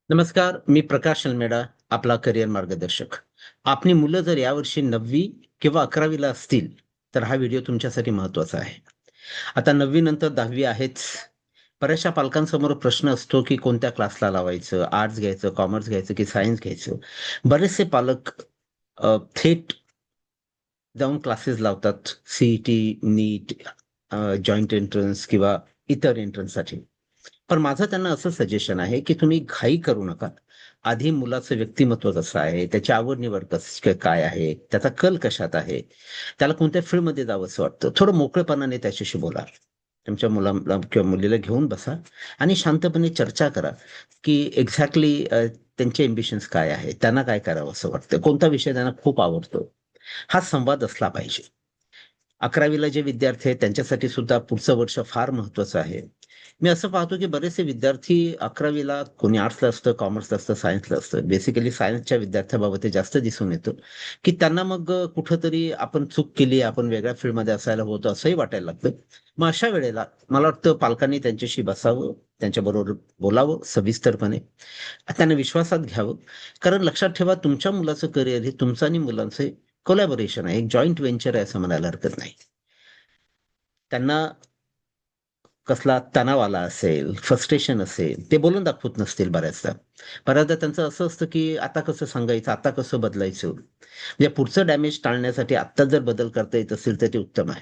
नमस्कार, मी प्रकाश अल्मेडा, आपला करिअर मार्गदर्शक. आपली मुलं जर यावर्षी 9वी किंवा 11वीला असतील, तर हा व्हिडिओ तुमच्यासाठी महत्त्वाचा आहे. आता 9वी नंतर 10वी आहेच. बऱ्याचशा पालकांसमोर प्रश्न असतो, की कोणत्या क्लासला लावायचं, आर्ट्स घ्यायचं, कॉमर्स घ्यायचं की सायन्स घ्यायचं. बरेचसे पालक थेट जाऊन क्लासेस लावतात. सी-ई-टी, नीट, जॉइंट एंट्रन्स किंवा इतर एंट्रन्ससाठी. पण माझं त्यांना असं सजेशन आहे, की तुम्ही घाई करू नका. आधी मुलाचं व्यक्तिमत्व कसं आहे, त्याची आवड-निवड काय आहे, त्याचा कल कशात आहे, त्याला कोणत्या फील्डमध्ये जावंसं वाटतं, थोडं मोकळेपणाने त्याच्याशी बोला. तुमच्या मुलाला किंवा मुलीला घेऊन बसा आणि शांतपणे चर्चा करा, की एक्झॅक्टली त्यांचे एम्बिशन्स काय आहेत, त्यांना काय करावंसं वाटतं, कोणता विषय त्यांना खूप आवडतो. हा संवाद असला पाहिजे. 11वीला जे विद्यार्थी आहेत त्यांच्यासाठी सुद्धा पुढचं वर्ष फार महत्त्वाचं आहे. मी असं पाहतो की बरेचसे विद्यार्थी 11वीला कोणी आर्ट्सला असतं, कॉमर्सला असतं, सायन्सला असतं. बेसिकली सायन्सच्या विद्यार्थ्याबाबत ते जास्त दिसून येतं, की त्यांना मग कुठेतरी आपण चूक केली, आपण वेगळ्या फील्डमध्ये असायला होतं असंही वाटायला लागतं. मग अशा वेळेला मला वाटतं पालकांनी त्यांच्याशी बसावं, त्यांच्याबरोबर बोलावं सविस्तरपणे, त्यांना विश्वासात घ्यावं. कारण लक्षात ठेवा तुमच्या मुलाचं करिअर हे तुमचं आणि मुलांचं कोलॅबोरेशन आहे, एक जॉइंट व्हेंचर आहे असं म्हणायला हरकत नाही. त्यांना कसला तणाव आला असेल, फ्रस्ट्रेशन असेल, ते बोलून दाखवत नसतील बऱ्याचदा. बऱ्याचदा त्यांचं असं असतं, की आता कसं सांगायचं, आता कसं बदलायचं? म्हणजे पुढचं डॅमेज टाळण्यासाठी आत्ता जर बदल करता येत असेल, तर ते उत्तम आहे.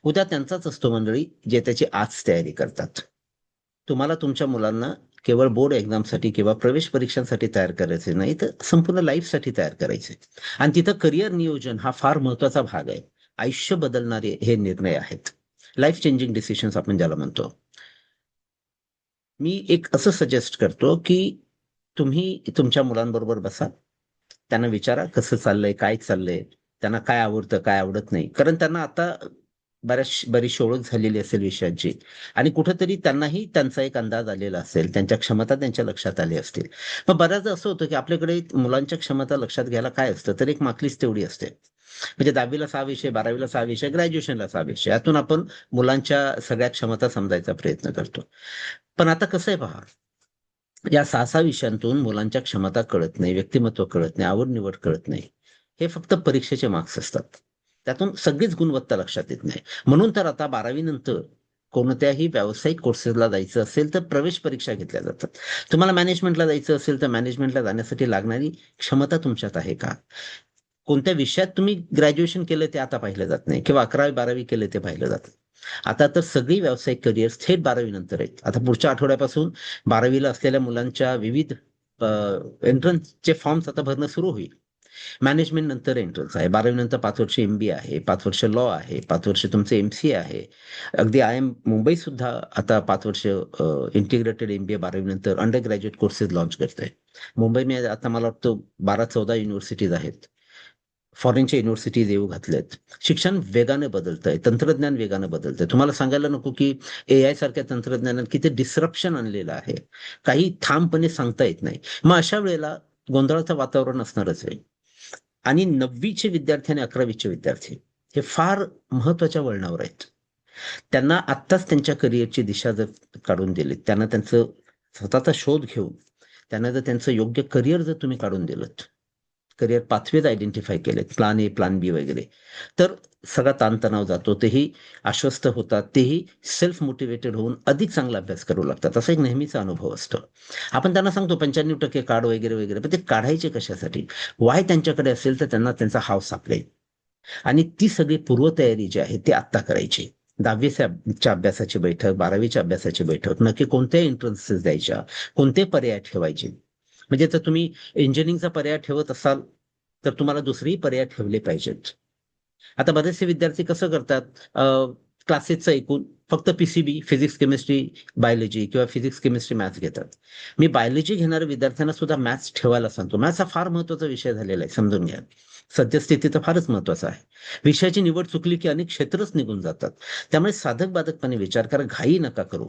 उद्या त्यांचाच असतो मंडळी, जे त्याची आज तयारी करतात. तुम्हाला तुमच्या मुलांना केवळ बोर्ड एक्झामसाठी किंवा प्रवेश परीक्षांसाठी तयार करायचे नाही, तर संपूर्ण लाईफसाठी तयार करायचे. आणि तिथं करिअर नियोजन हा फार महत्त्वाचा भाग आहे. आयुष्य बदलणारे हे निर्णय आहेत. लाईफ चेंजिंग डिसिजन्स आपण ज्याला म्हणतो. मी एक असं सजेस्ट करतो, की तुम्ही तुमच्या मुलांबरोबर बसा. त्यांना विचारा कसं चाललंय, काय चाललंय? त्यांना काय आवडतं, काय आवडत नाही. कारण त्यांना आता बरीचशी ओळख झालेली असेल विषयांची आणि कुठेतरी त्यांनाही त्यांचा एक अंदाज आलेला असेल. त्यांच्या क्षमता त्यांच्या लक्षात आल्या असतील. मग बऱ्याचदा असं होतं, की आपल्याकडे मुलांच्या क्षमता लक्षात घ्यायला काय असतं, तर एक मार्कलिस्ट तेवढी असते. म्हणजे 10वीला 6 विषय, 12वीला 6 विषय, ग्रॅज्युएशनला 6 विषय. यातून आपण मुलांच्या सगळ्या क्षमता समजायचा प्रयत्न करतो. पण आता कसं आहे पहा, या 6-6 विषयांतून मुलांच्या क्षमता कळत नाही, व्यक्तिमत्व कळत नाही, आवड-निवड कळत नाही. हे फक्त परीक्षेचे मार्क्स असतात. त्यातून सगळीच गुणवत्ता लक्षात येत नाही. म्हणून तर आता 12वी नंतर कोणत्याही व्यावसायिक कोर्सेसला जायचं असेल, तर प्रवेश परीक्षा घेतल्या जातात. तुम्हाला मॅनेजमेंटला जायचं असेल, तर मॅनेजमेंटला जाण्यासाठी लागणारी क्षमता तुमच्यात आहे का? कोणत्या विषयात तुम्ही ग्रॅज्युएशन केलं ते आता पाहिलं जात नाही किंवा 11वी-12वी केले ते पाहिलं जातं. आता तर सगळी व्यावसायिक करिअर्स थेट 12वी नंतर आहेत. आता पुढच्या आठवड्यापासून 12वीला असलेल्या मुलांच्या विविध एंट्रन्सचे फॉर्म्स आता भरणं सुरू होईल. मॅनेजमेंट नंतर एंट्रन्स आहे. 12वी नंतर 5 वर्ष एम-बी-ए आहे, 5 वर्ष लॉ आहे, 5 वर्ष तुमचं एम-सी-ए आहे. अगदी आय-एम मुंबई सुद्धा आता 5 वर्ष इंटिग्रेटेड एम-बी-ए 12वी नंतर अंडर ग्रॅज्युएट कोर्सेस लॉन्च करतंय. मुंबईमध्ये आता मला वाटतं 12-14 युनिव्हर्सिटीज आहेत. फॉरेनच्या युनिव्हर्सिटीज येऊ घातल्यात. शिक्षण वेगाने बदलतंय, तंत्रज्ञान वेगानं बदलतंय. तुम्हाला सांगायला नको, की एआय सारख्या तंत्रज्ञानात किती डिसरप्शन आणलेलं आहे. काही ठामपणे सांगता येत नाही. मग अशा वेळेला गोंधळाचं वातावरण असणारच आहे. आणि 9वीचे विद्यार्थी आणि 11वीचे विद्यार्थी हे फार महत्त्वाच्या वळणावर आहेत. त्यांना आत्ताच त्यांच्या करिअरची दिशा जर काढून दिलीत, त्यांना त्यांचं स्वतःचा शोध घेऊन, त्यांना जर त्यांचं योग्य करिअर जर तुम्ही काढून दिलंत, करिअर पाथवेज आयडेंटिफाय केलेत, प्लॅन ए, प्लॅन बी वगैरे, तर सगळा ताणतणाव जातो. तेही आश्वस्त होतात. तेही सेल्फ मोटिव्हेटेड होऊन अधिक चांगला अभ्यास करू लागतात. असा एक नेहमीचा अनुभव असतो. आपण त्यांना सांगतो 95% काढ वगैरे, वगैरे. पण ते काढायचे कशासाठी? वाय त्यांच्याकडे असेल तर त्यांना त्यांचा हाव सापडेल. आणि ती सगळी पूर्वतयारी जी आहे ती आत्ता करायची. 10वीच्या अभ्यासाची बैठक, 12वीच्या अभ्यासाची बैठक, नक्की कोणत्या एंट्रन्सेस द्यायच्या, कोणते पर्याय ठेवायचे. म्हणजे जर तुम्ही इंजिनिअरिंगचा पर्याय ठेवत असाल, तर तुम्हाला दुसरेही पर्याय ठेवले पाहिजेत. आता बरेचसे विद्यार्थी कसं करतात, क्लासेसचं ऐकून फक्त पी-सी-बी, फिजिक्स, केमिस्ट्री, बायोलॉजी किंवा फिजिक्स, केमिस्ट्री, मॅथ्स घेतात. मी बायोलॉजी घेणाऱ्या विद्यार्थ्यांना सुद्धा मॅथ्स ठेवायला सांगतो. मॅथ्स हा फार महत्त्वाचा विषय झालेला आहे, समजून घ्या. सद्यस्थिती तर फारच महत्त्वाचा आहे. विषयाची निवड चुकली की अनेक क्षेत्रच निघून जातात. त्यामुळे साधक-बाधकपणे विचार करा, घाई नका करू.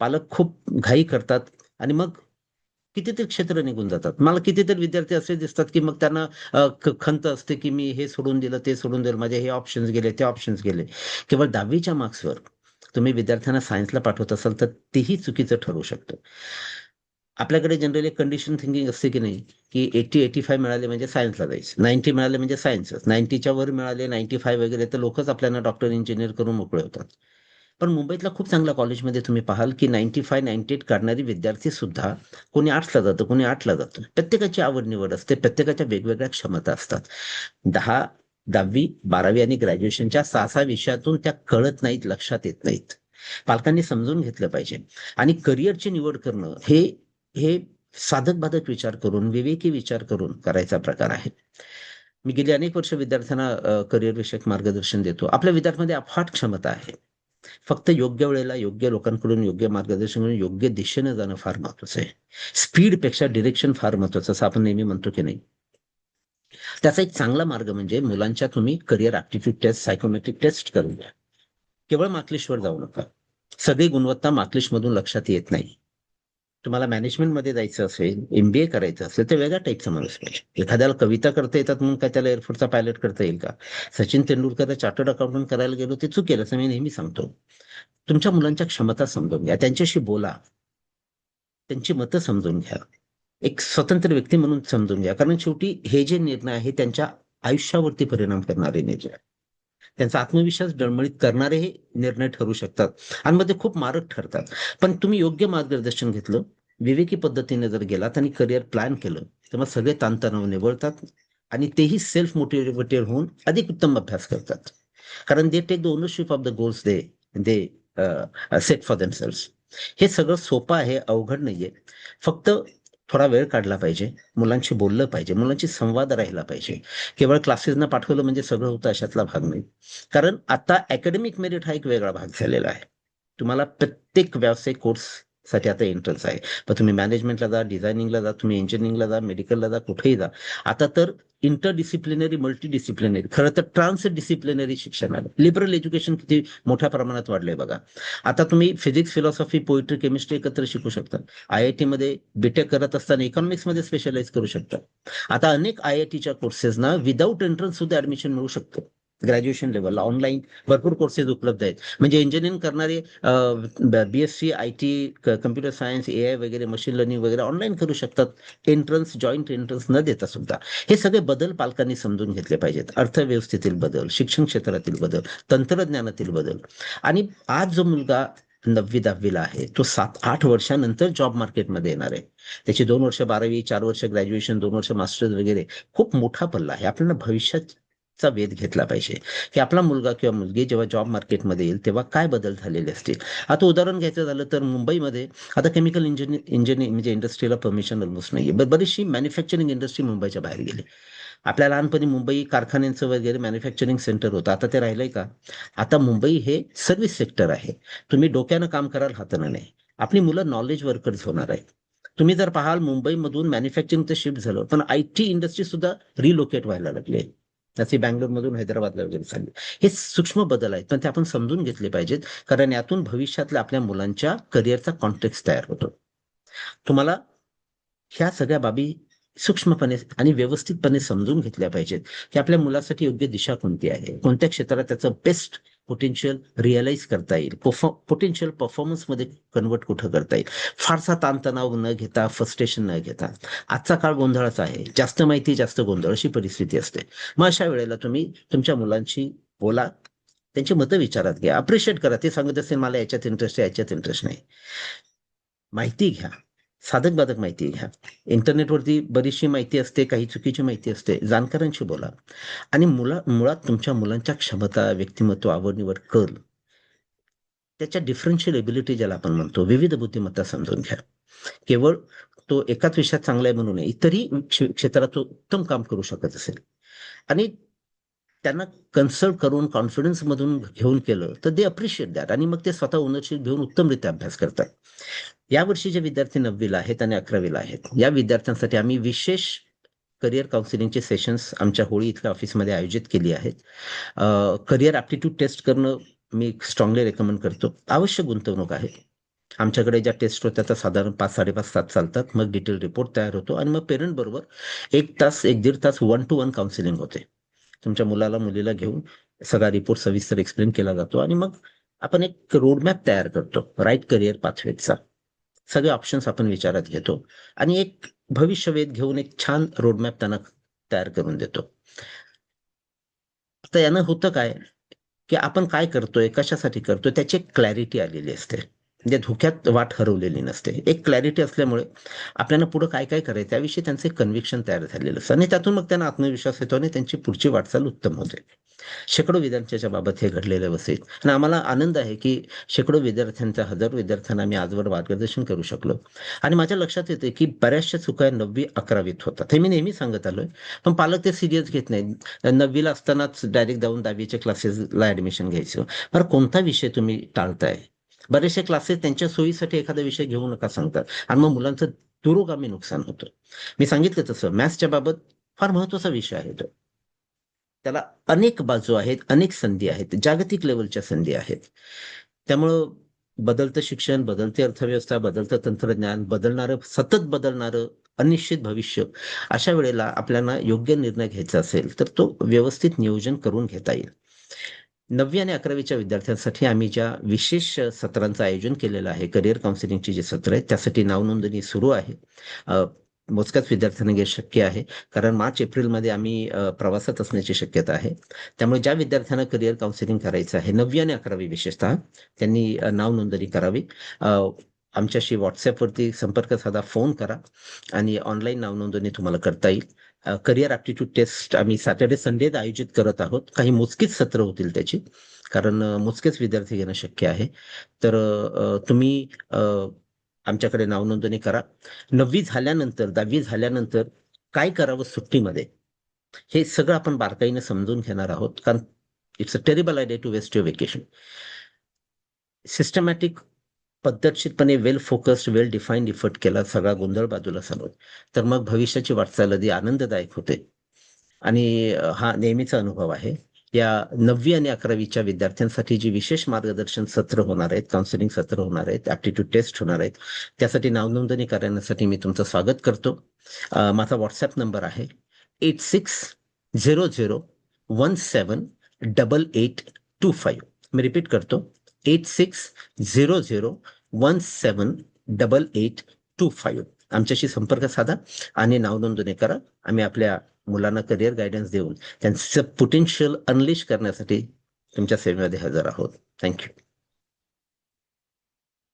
पालक खूप घाई करतात आणि मग कितीतरी क्षेत्र निघून जातात. मला कितीतरी विद्यार्थी असे दिसतात, की मग त्यांना खंत असते, की मी हे सोडून दिलं, ते सोडून दिलं. माझे हे ऑप्शन्स गेले, ते ऑप्शन्स गेले. केवळ 10वीच्या मार्क्सवर तुम्ही विद्यार्थ्यांना सायन्सला पाठवत असाल, तर तेही चुकीचं ठरू शकतं. आपल्याकडे जनरली कंडिशन थिंकिंग असते की नाही, की 80-85 मिळाले म्हणजे सायन्सला जायचं, 90 मिळाले म्हणजे सायन्सच, 90च्या वर मिळाले 95 वगैरे तर लोकच आपल्याला डॉक्टर इंजिनियर करून मोकळे होतात. पण मुंबईतल्या खूप चांगल्या कॉलेजमध्ये तुम्ही पाहाल की 95, 98 काढणारी विद्यार्थी सुद्धा कोणी आर्ट्सला जातं, कोणी आर्टला जातं. प्रत्येकाची आवड निवड असते, प्रत्येकाच्या वेगवेगळ्या क्षमता असतात. 10, 10वी, 12वी आणि ग्रॅज्युएशनच्या 6-6 विषयातून त्या कळत नाहीत, लक्षात येत नाहीत. पालकांनी समजून घेतलं पाहिजे आणि करिअरची निवड करणं हे हे साधक-बाधक विचार करून, विवेकी विचार करून करायचा प्रकार आहे. मी गेली अनेक वर्ष विद्यार्थ्यांना करिअर विषयक मार्गदर्शन देतो. आपल्या विद्यार्थ्यांमध्ये अफाट क्षमता आहे. फक्त योग्य वेळेला योग्य लोकांकडून योग्य मार्गदर्शन घेऊन योग्य दिशेने जाणं फार महत्वाचं आहे. स्पीडपेक्षा डिरेक्शन फार महत्वाचं असं आपण नेहमी म्हणतो की नाही. त्याचा एक चांगला मार्ग म्हणजे मुलांच्या तुम्ही career aptitude test, psychometric test करून घ्या. केवळ मार्कलिस्टवर जाऊ नका. सगळी गुणवत्ता मार्कलिस्टमधून लक्षात येत नाही. तुम्हाला मॅनेजमेंटमध्ये जायचं असेल, एमबीए करायचं असेल, तर वेगळ्या टाईपचा माणूस पाहिजे. एखाद्याला कविता करता येतात म्हणून काय त्याला एअरफोर्सचा पायलट करता येईल का? सचिन तेंडुलकर चार्टर्ड अकाउंटंट करायला गेलो ते चुकेल असं मी नेहमी सांगतो. तुमच्या मुलांच्या क्षमता समजून घ्या, त्यांच्याशी बोला, त्यांची मतं समजून घ्या. एक स्वतंत्र व्यक्ती म्हणून समजून घ्या. कारण शेवटी हे जे निर्णय आहे त्यांच्या आयुष्यावरती परिणाम करणारे निर्णय आहेत. त्यांचा आत्मविश्वास डळमळीत करणारे हे निर्णय ठरू शकतात आणि मग ते खूप मारक ठरतात. पण तुम्ही योग्य मार्गदर्शन घेतलं, विवेकी पद्धतीने जर गेलात आणि करिअर प्लॅन केलं, तर मग सगळे ताणतणाव निवळतात आणि तेही सेल्फ मोटिव्हेटेड होऊन अधिक उत्तम अभ्यास करतात. कारण they take the ownership of the goals they they set for themselves. हे सगळं सोपं आहे, अवघड नाहीये. फक्त थोडा वेळ काढला पाहिजे, मुलांशी बोललं पाहिजे, मुलांशी संवाद राहिला पाहिजे. केवळ क्लासेसना पाठवलं म्हणजे सगळं होतं अशातला भाग नाही. कारण आता अकॅडमिक मेरिट हा एक वेगळा भाग झालेला आहे. तुम्हाला प्रत्येक व्यावसायिक कोर्ससाठी आता एंट्रन्स आहे. मग तुम्ही मॅनेजमेंटला जा, डिझायनिंगला जा, तुम्ही इंजिनिअरिंगला जा, मेडिकलला जा, कुठेही जा. आता तर इंटरडिसिप्लिनरी, मल्टीडिसिप्लिनरी, खरं तर ट्रान्स डिसिप्लिनरी शिक्षण आलं. लिबरल एज्युकेशन किती मोठ्या प्रमाणात वाढलंय बघा. आता तुम्ही फिजिक्स, फिलॉसॉफी, पोएट्री, केमिस्ट्री एकत्र शिकू शकता. आय-आय-टी मध्ये बीटेक करत असताना इकॉनॉमिक्समध्ये स्पेशलाइज करू शकता. आता अनेक आय-आय-टीच्या कोर्सेसना विदाऊट एंट्रन्स सुद्धा ऍडमिशन मिळू शकतं. ग्रॅज्युएशन लेवलला ऑनलाईन भरपूर कोर्सेस उपलब्ध आहेत. म्हणजे इंजिनिअरिंग करणारे BSc, IT, computer science, AI वगैरे, मशीन लर्निंग वगैरे ऑनलाईन करू शकतात. एंट्रन्स, जॉईंट एंट्रन्स न देता सुद्धा. हे सगळे बदल पालकांनी समजून घेतले पाहिजेत. अर्थव्यवस्थेतील बदल, शिक्षण क्षेत्रातील बदल, तंत्रज्ञानातील बदल. आणि आज जो मुलगा 9वी-10वीला आहे, तो 7-8 वर्षानंतर जॉब मार्केटमध्ये येणार आहे. त्याची 2 वर्ष 12वी, 4 वर्ष ग्रॅज्युएशन, 2 वर्ष मास्टर्स वगैरे खूप मोठा पल्ला आहे. आपल्याला भविष्याचा वेध घेतला पाहिजे, की आपला मुलगा किंवा मुलगी जेव्हा जॉब मार्केटमध्ये येईल, तेव्हा काय बदल झालेले असतील. आता उदाहरण घ्यायचं झालं तर मुंबईमध्ये आता केमिकल इंजिनिअरिंग म्हणजे इंडस्ट्रीला परमिशन ऑलमोस्ट नाहीये. बरीचशी मॅन्युफॅक्चरिंग इंडस्ट्री मुंबईच्या बाहेर गेली. आपल्या लहानपणी मुंबई कारखान्यांचं वगैरे मॅन्युफॅक्चरिंग सेंटर होतं. आता ते राहिलंय का? आता मुंबई हे सर्व्हिस सेक्टर आहे. तुम्ही डोक्यानं काम कराल, हातानं नाही. आपली मुलं नॉलेज वर्कर्स होणार आहेत. तुम्ही जर पाहाल मुंबईमधून मॅन्युफॅक्चरिंग तर शिफ्ट झालं, पण आयटी इंडस्ट्री सुद्धा रिलोकेट व्हायला लागली आहे. जशी बंगलोरमधून हैदराबादला वगैरे चालली. हे सूक्ष्म बदल आहेत, पण ते आपण समजून घेतले पाहिजेत. कारण यातून भविष्यातल्या आपल्या मुलांच्या करिअरचा कॉन्टेक्स्ट तयार होतो. तुम्हाला ह्या सगळ्या बाबी सूक्ष्मपणे आणि व्यवस्थितपणे समजून घेतल्या पाहिजेत, की आपल्या मुलासाठी योग्य दिशा कोणती आहे, कोणत्या क्षेत्रात त्याचं बेस्ट पोटेन्शियल रिअलाईज करता येईल, पोटेन्शियल परफॉर्मन्समध्ये कन्वर्ट कुठं करता येईल. फारसा ताणतणाव न घेता, फ्रस्ट्रेशन न घेता. आजचा काळ गोंधळाचा आहे. जास्त माहिती, जास्त गोंधळ अशी परिस्थिती असते. मग अशा वेळेला तुम्ही तुमच्या मुलांशी बोला, त्यांची मतं विचारात घ्या, अप्रिशिएट करा. ते सांगत असेल मला याच्यात इंटरेस्ट आहे, याच्यात इंटरेस्ट नाही. माहिती घ्या, साधक-बाधक माहिती घ्या. इंटरनेटवरती बरीचशी माहिती असते, काही चुकीची माहिती असते. जाणकारांशी बोला आणि मुळात तुमच्या मुलांच्या क्षमता, व्यक्तिमत्व, आवड-निवड, कल, त्याच्या डिफरन्शियल एबिलिटी ज्याला आपण म्हणतो, विविध बुद्धिमत्ता समजून घ्या. केवळ तो एकाच विषयात चांगला आहे म्हणून नाही, इतरही क्षेत्रात तो उत्तम काम करू शकत असेल आणि त्यांना कन्सल्ट करून कॉन्फिडन्स मधून घेऊन केलं तर दे अप्रिशिएट दॅट आणि मग ते स्वतः ओनरशिप घेऊन उत्तमरित्या अभ्यास करतात. यावर्षी जे विद्यार्थी 9वीला आहेत आणि 11वीला आहेत, या विद्यार्थ्यांसाठी आम्ही विशेष करिअर काउन्सिलिंगचे सेशन्स आमच्या होळी इथल्या ऑफिसमध्ये आयोजित केली आहेत. करिअर ॲप्टिट्यूड टेस्ट करणं मी स्ट्रॉंगली रेकमेंड करतो. आवश्यक गुंतवणूक आहे. आमच्याकडे ज्या टेस्ट होत्या त्या साधारण 5-5.5 तास चालतात. मग डिटेल रिपोर्ट तयार होतो आणि मग पेरेंट बरोबर 1 तास, 1-1.5 तास वन टू वन काउन्सिलिंग होते. तुमच्या मुलाला, मुलीला घेऊन सगळा रिपोर्ट सविस्तर एक्सप्लेन केला जातो आणि मग आपण एक रोडमॅप तयार करतो राईट करिअर पाथवेचा. सगळे ऑप्शन्स आपण विचारात घेतो आणि एक भविष्यवेध घेऊन एक छान रोडमॅप त्यांना तयार करून देतो. आता यानं होतं काय, की आपण काय करतोय, कशासाठी करतोय त्याची एक क्लॅरिटी आलेली असते. म्हणजे धोक्यात वाट हरवलेली नसते. एक क्लॅरिटी असल्यामुळे आपल्याला पुढं काय-काय करायचं याविषयी त्यांचं एक कन्व्हिक्शन तयार झालेलं असतं आणि त्यातून मग त्यांना आत्मविश्वास येतो आणि त्यांची पुढची वाटचाल उत्तम होते. शेकडो विद्यार्थ्यांच्या बाबत हे घडलेलं व्यवस्थित आणि आम्हाला आनंद आहे, की शेकडो विद्यार्थ्यांच्या, हजारो विद्यार्थ्यांना आम्ही आजवर मार्गदर्शन करू शकलो आणि माझ्या लक्षात येते, की बऱ्याचशा चुका 9वी-11वीत होतात. हे मी नेहमी सांगत आलोय. पण पालक ते सीरियस घेत नाहीत. 9वीला असतानाच डायरेक्ट जाऊन 10वीच्या क्लासेसला ॲडमिशन घ्यायचं. बरं कोणता विषय तुम्ही टाळताय? बरेचसे क्लासेस त्यांच्या सोयीसाठी एखादा विषय घेऊ नका सांगतात आणि मग मुलांचं दुरोगामी नुकसान होतं. मी सांगितलं तसं मॅथ्सच्या बाबत फार महत्त्वाचा विषय आहे तो. त्याला अनेक बाजू आहेत, अनेक संधी आहेत, जागतिक लेव्हलच्या संधी आहेत. त्यामुळं बदलतं शिक्षण, बदलती अर्थव्यवस्था, बदलतं तंत्रज्ञान, सतत बदलणारं अनिश्चित भविष्य, अशा वेळेला आपल्याला योग्य निर्णय घ्यायचा असेल, तर तो व्यवस्थित नियोजन करून घेता येईल. 9वी आणि 11वीच्या विद्यार्थ्यांसाठी आम्ही ज्या विशेष सत्रांचं आयोजन केलेलं आहे, करिअर काउन्सिलिंगची जी सत्र आहेत, त्यासाठी नावनोंदणी सुरू आहे. मोजक्याच विद्यार्थ्यांना हे शक्य आहे. कारण मार्च-एप्रिलमध्ये आम्ही प्रवासात असण्याची शक्यता आहे. त्यामुळे ज्या विद्यार्थ्यांना करिअर काउन्सिलिंग करायचं आहे, 9वी आणि 11वी विशेषतः, त्यांनी नावनोंदणी करावी. आमच्याशी WhatsAppवरती संपर्क साधा, फोन करा आणि ऑनलाईन नावनोंदणी तुम्हाला करता येईल. करिअर ॲप्टिट्यूड टेस्ट आम्ही सॅटर्डे, संडेत आयोजित करत आहोत. काही मोजकीच सत्र होतील त्याची, कारण मोजकेच विद्यार्थी घेणं शक्य आहे. तर तुम्ही आमच्याकडे नावनोंदणी करा. 9वी झाल्यानंतर, 10वी झाल्यानंतर काय करावं सुट्टीमध्ये, हे सगळं आपण बारकाईने समजून घेणार आहोत. कारण it's a terrible idea to waste your vacation. Systematic पद्धतशीरपणे well focused, well defined effort केला, सगळा गोंधळ बाजूला सारून, तर मग भविष्याची वाटचाल अगदी आनंददायक होते. आणि हा नेहमीचा अनुभव आहे. या 9वी आणि 11वीच्या विद्यार्थ्यांसाठी जी विशेष मार्गदर्शन सत्र होणार आहेत, काउन्सिलिंग सत्र होणार आहेत, ॲप्टिट्यूड टेस्ट होणार आहेत, त्यासाठी नावनोंदणी करण्यासाठी मी तुमचं स्वागत करतो. माझा WhatsApp नंबर आहे 8600178825. मी रिपीट करतो, 8600178825. आमच्याशी संपर्क साधा आणि नावनोंदणी करा. आम्ही आपल्या मुलांना करिअर गाईडन्स देऊन त्यांचं पोटेन्शियल अनलिश करण्यासाठी तुमच्या सेवेमध्ये हजर आहोत. Thank you.